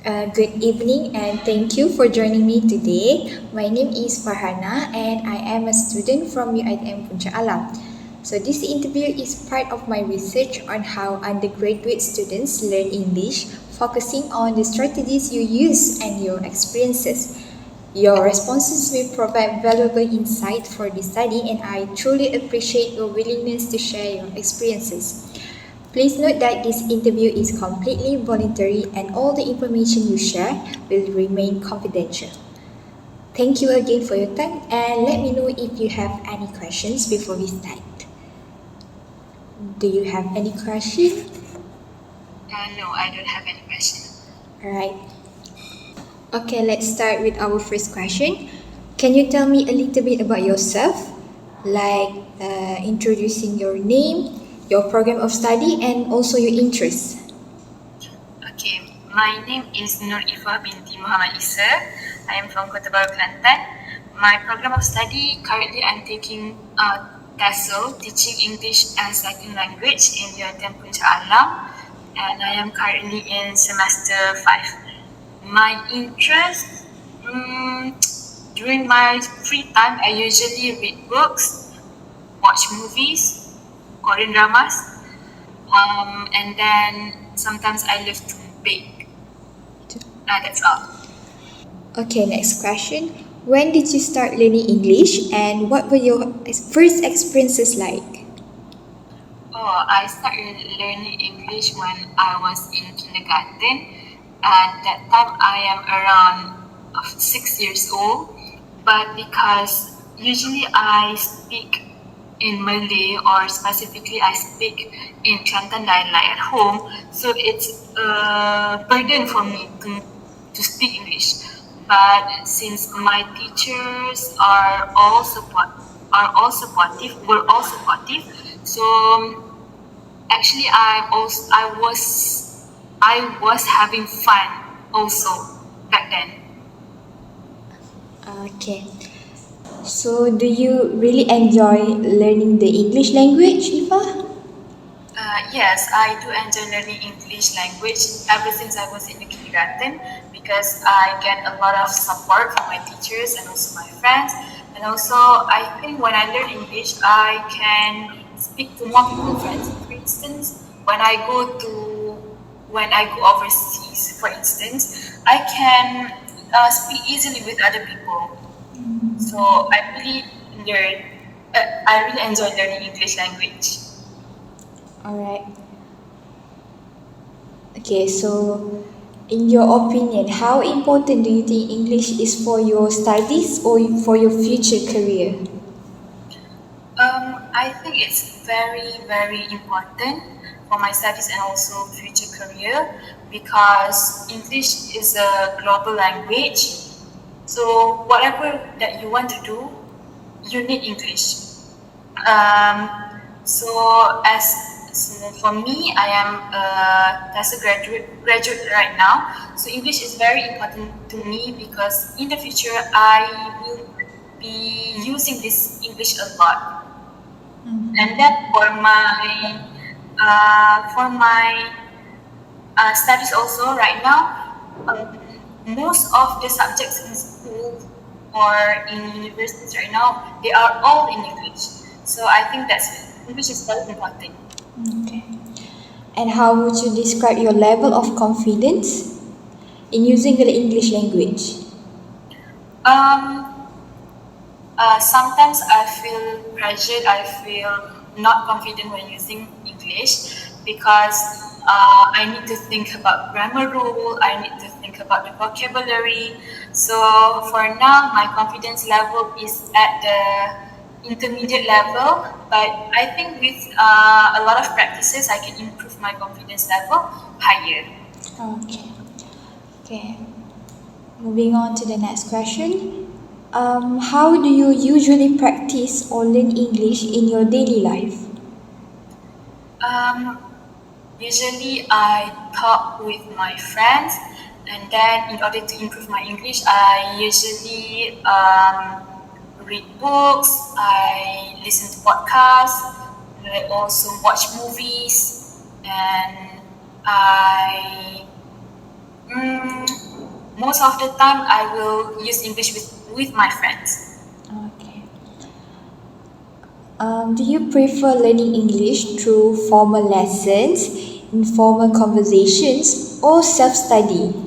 Good evening and thank you for joining me today. My name is Farhana and I am a student from UITM Puncak Alam. So this interview is part of my research on how undergraduate students learn English, focusing on the strategies you use and your experiences. Your responses will provide valuable insight for the study and I truly appreciate your willingness to share your experiences. Please note that this interview is completely voluntary and all the information you share will remain confidential. Thank you again for your time and let me know if you have any questions before we start. Do you have any question? No, I don't have any question. Alright. Okay, let's start with our first question. Can you tell me a little bit about yourself? Like introducing your name, your program of study, and also your interests. Okay, my name is Nur Ifa binti Muhammad Isa. I am from Kota Baru, Kelantan. My program of study, currently I'm taking TESOL, Teaching English as Second Language in UiTM Puncak Alam, and I am currently in semester 5. My interest, during my free time, I usually read books, watch movies, Korean dramas, and then sometimes I love to bake. That's all. Okay, next question. When did you start learning English and what were your first experiences like? Oh, I started learning English when I was in kindergarten. At that time, I am around 6 years old. But because usually I speak in Malay or specifically I speak in Kelantan dialect at home, so it's a burden for me to speak English. But since my teachers were all supportive, so actually I was having fun also back then. Okay. So, do you really enjoy learning the English language, Eva? Yes, I do enjoy learning English language ever since I was in the kindergarten because I get a lot of support from my teachers and also my friends. And also, I think when I learn English, I can speak to more people, friends. For instance, when I go overseas, for instance, I can speak easily with other people. So learn. I really enjoy learning English language. Alright. Okay, so in your opinion, how important do you think English is for your studies or for your future career? I think it's very, very important for my studies and also future career because English is a global language. So whatever that you want to do, you need English. Um, so for me, I am as a graduate right now. So English is very important to me because in the future I will be using this English a lot. And then for my studies also right now, most of the subjects in school or in universities right now, they are all in English. So I think that's English is very important. Okay. And how would you describe your level of confidence in using the English language? Um, Sometimes I feel pressured. I feel not confident when using English because I need to think about grammar rule. I need to think about the vocabulary. So for now, my confidence level is at the intermediate level. But I think with a lot of practices, I can improve my confidence level higher. Okay. Okay. Moving on to the next question. How do you usually practice or learn English in your daily life? Um, Usually, I talk with my friends, and then in order to improve my English, I usually read books, I listen to podcasts, I also watch movies, and I most of the time I will use English with my friends. Okay. Do you prefer learning English through formal lessons, informal conversations, or self-study?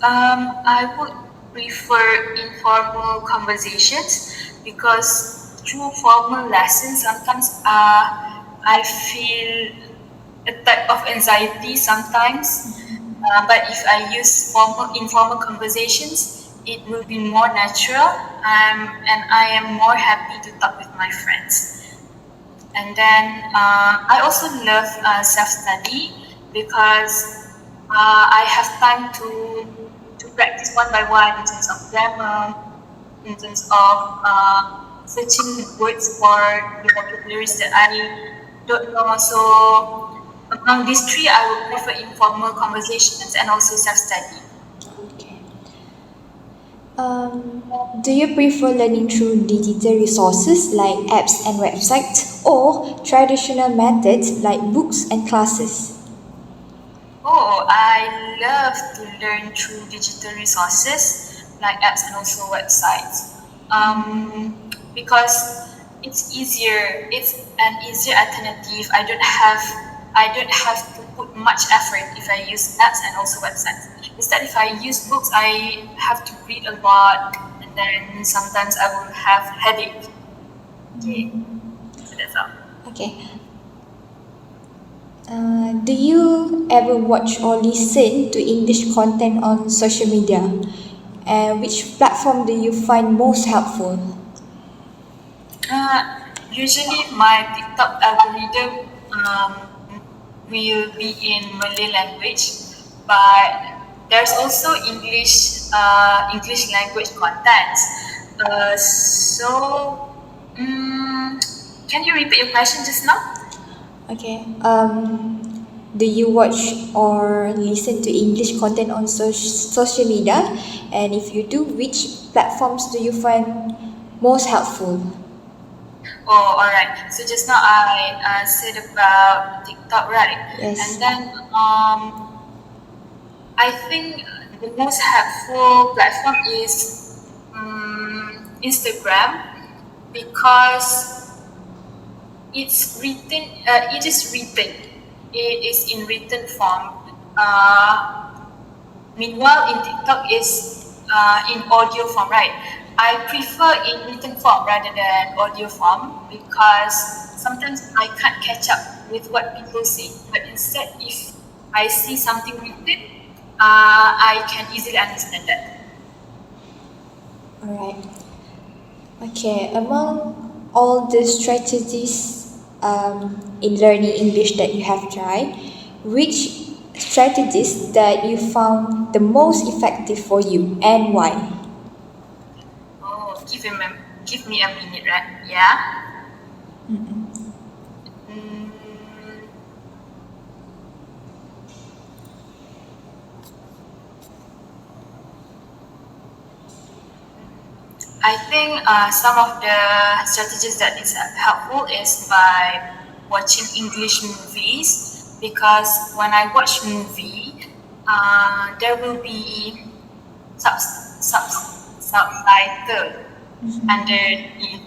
I would prefer informal conversations because through formal lessons sometimes I feel a type of anxiety sometimes. But if I use informal conversations, it will be more natural, and I am more happy to talk with my friends. And then I also love self-study because I have time to practice one by one in terms of grammar, in terms of searching words for the vocabularies that I don't know. So among these three, I would prefer informal conversations and also self-study. Okay. Do you prefer learning through digital resources like apps and websites or traditional methods like books and classes? Oh, I love to learn through digital resources like apps and also websites. Because it's easier. It's an easier alternative. I don't have to put much effort if I use apps and also websites. Instead, if I use books, I have to read a lot, and then sometimes I will have headache. Okay, so that's all. Okay. Do you ever watch or listen to English content on social media? And which platform do you find most helpful? Usually, my TikTok algorithm will be in Malay language, but there's also English language content. Can you repeat your question just now? Okay. Do you watch or listen to English content on social media? And if you do, which platforms do you find most helpful? Oh, all right. So just now I said about TikTok, right? Yes. And then I think the most helpful platform is Instagram because it's written. It is written. It is in written form. Meanwhile, in TikTok is in audio form, right? I prefer in written form rather than audio form because sometimes I can't catch up with what people say. But instead, if I see something written, I can easily understand that. Alright. Okay. Among all the strategies in learning English that you have tried, which strategies that you found the most effective for you and why? Oh, give me a minute, right? Yeah. Mm, I think some of the strategies that is helpful is by watching English movies because when I watch movie, there will be sub, sub, subtitle underneath.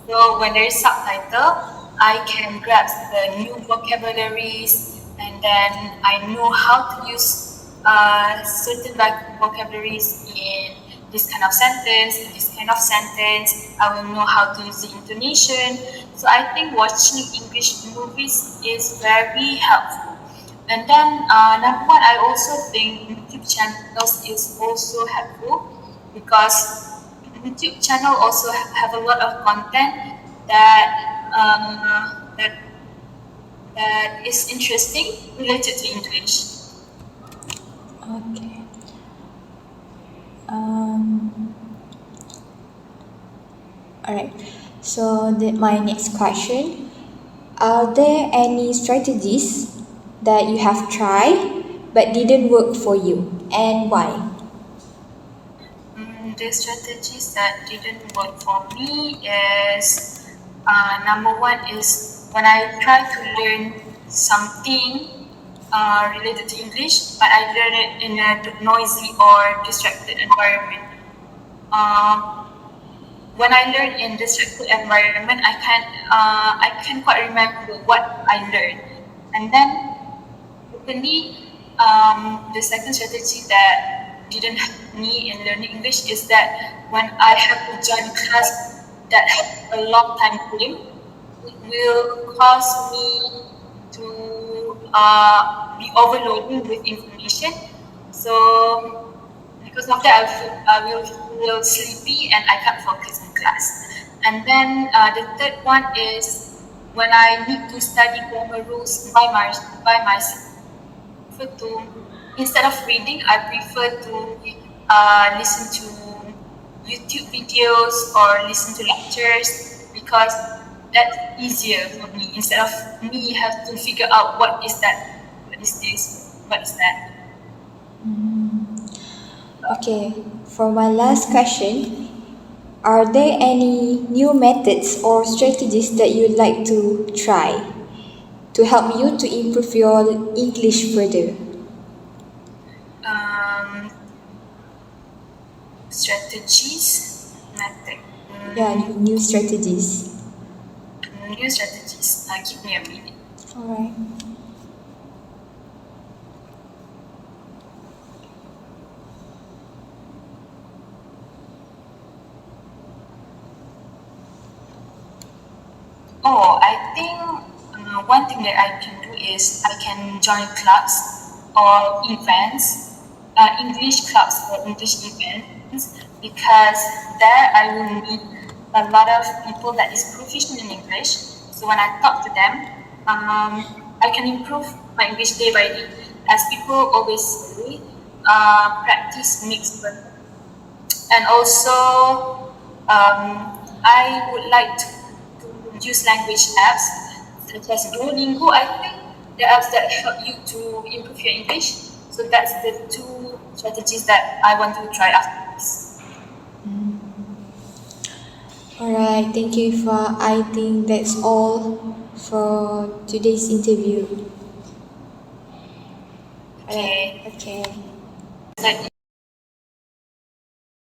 So when there is subtitle, I can grasp the new vocabularies and then I know how to use certain vocabularies in this kind of sentence, in this kind of sentence. I will know how to use the intonation. So I think watching English movies is very helpful. And then number one, I also think YouTube channels is also helpful because YouTube channel also have a lot of content that that is interesting related to English. Okay. Um, Alright, so my next question, are there any strategies that you have tried but didn't work for you and why? The strategies that didn't work for me is number one is when I try to learn something related to English, but I learn it in a noisy or distracted environment. When I learn in distracted environment, I can quite remember what I learned, and then secondly, the second strategy that didn't help me in learning English is that when I have to join a class that has a long time frame, it will cause me to be overloading with information. So because of that, I will feel sleepy and I can't focus in class. And then the third one is when I need to study grammar rules by myself. Prefer to instead of reading, I prefer to listen to YouTube videos or listen to lectures because that's easier for me instead of me have to figure out what is that, what is this, what is that. Okay, for my last question, are there any new methods or strategies that you'd like to try to help you to improve your English further? Um, strategies, method. Yeah, new strategies. New strategies. Give me a minute. Alright. Oh, I think one thing that I can do is I can join clubs or events, English clubs or English events, because there I will meet a lot of people that is proficient in English. So when I talk to them, I can improve my English day by day. As people always say, practice makes perfect. And also, I would like to use language apps such as Duolingo. I think the apps that help you to improve your English. So that's the two strategies that I want to try after this. Alright, thank you, Ifa. I think that's all for today's interview. Alright, Okay. okay. That